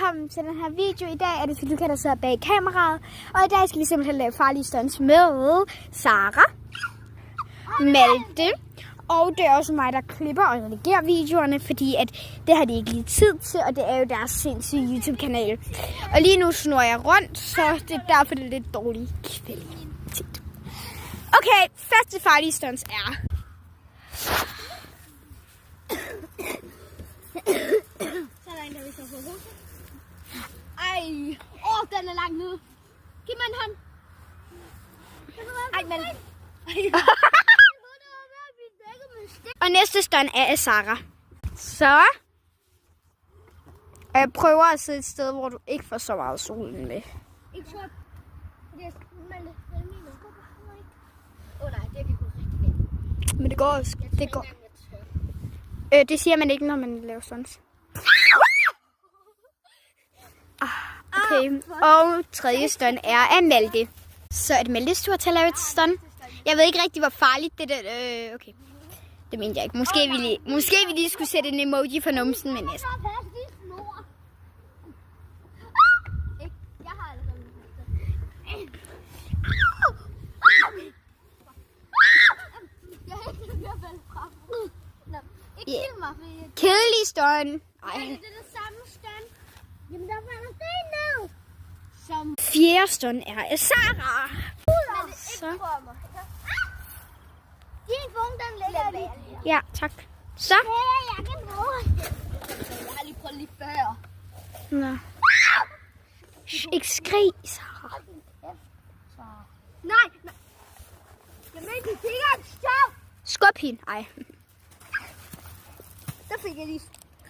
velkommen til den her video. I dag er det Filuka, der sidder bag kameraet. Og i dag skal vi simpelthen lave farlige stunts med Sara, Malte. Og det er også mig, der klipper og redigerer videoerne, fordi at det har de ikke lige tid til, og det er jo deres sindssyge YouTube-kanal. Og lige nu snor jeg rundt, så det er derfor, det er lidt dårlig kvalitet. Okay, første farlige stunts er... Så er der en, der vil så på huset. Ej, den er langt nede. Giv mig en hånd. Ej, men... Og næste stunt er af Sara. Så jeg prøver at sidde et sted, hvor du ikke får så meget solen med. Ikke så. Nej, det kan gå rigtig galt. Men det går også. Det går. Det siger man ikke, når man laver stunts. Okay, og tredje stunt er af Malte. Så er det Maltes tur til at lave et stunt. Jeg ved ikke rigtig, hvor farligt det der... Okay, det mente jeg ikke. Måske vi lige skulle sætte en emoji for numsen, men næsten. Jeg har allerede ikke kill mig, fordi... Kedelig stunt. Ej. Det er det samme stunt. Jamen, der var der sten ned. Som... Fjerde stunt er af Sara. Så. Din fung, den ligger lige. Ja, tak. Så. Jeg kan bruge. Jeg har lige prøvet lige før. Nå. Ikke skrig, Sara. Nej. Jeg mente, det er en stop. Skub hende. Ej. Så fik jeg lige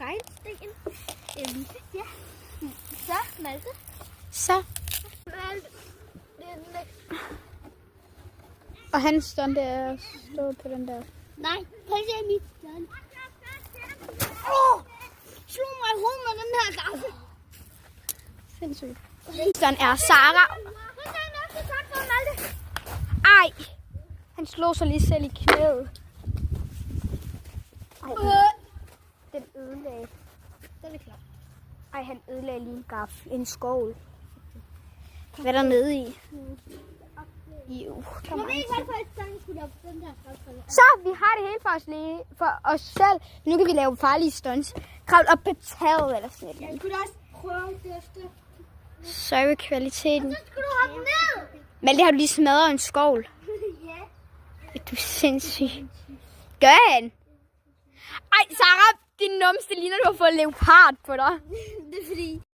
regnsten. Ja. Så, Malte. Så. Malte. Og hans stunt er at stå på den der. Nej, prøv at se mit stunt. Slug mig i hovedet med den her gaffel. Sindssygt. Stunt er Sara. Ej. Han slog sig lige selv i knæet. Ej. Den ødelagde. Den er klar. Ej, han ødelagde lige en gaffel. En skål. Hvad er der nede i? Jo, Jeg ved ikke, hvorfor jeg stangen skulle op den der gaffel. så, vi har det hele for os selv. Nu kan vi lave farlige stunts. Kravl op på taget eller sådan noget. Jeg skulle også prøve det efter. Sorry, kvaliteten. Så skulle du hoppe ned. Malte, har du lige smadret en skål? Ja. Du er sindssyg. Gør han? Ej, Sara, din numse ligner, du har fået leopard på dig. Det er fordi...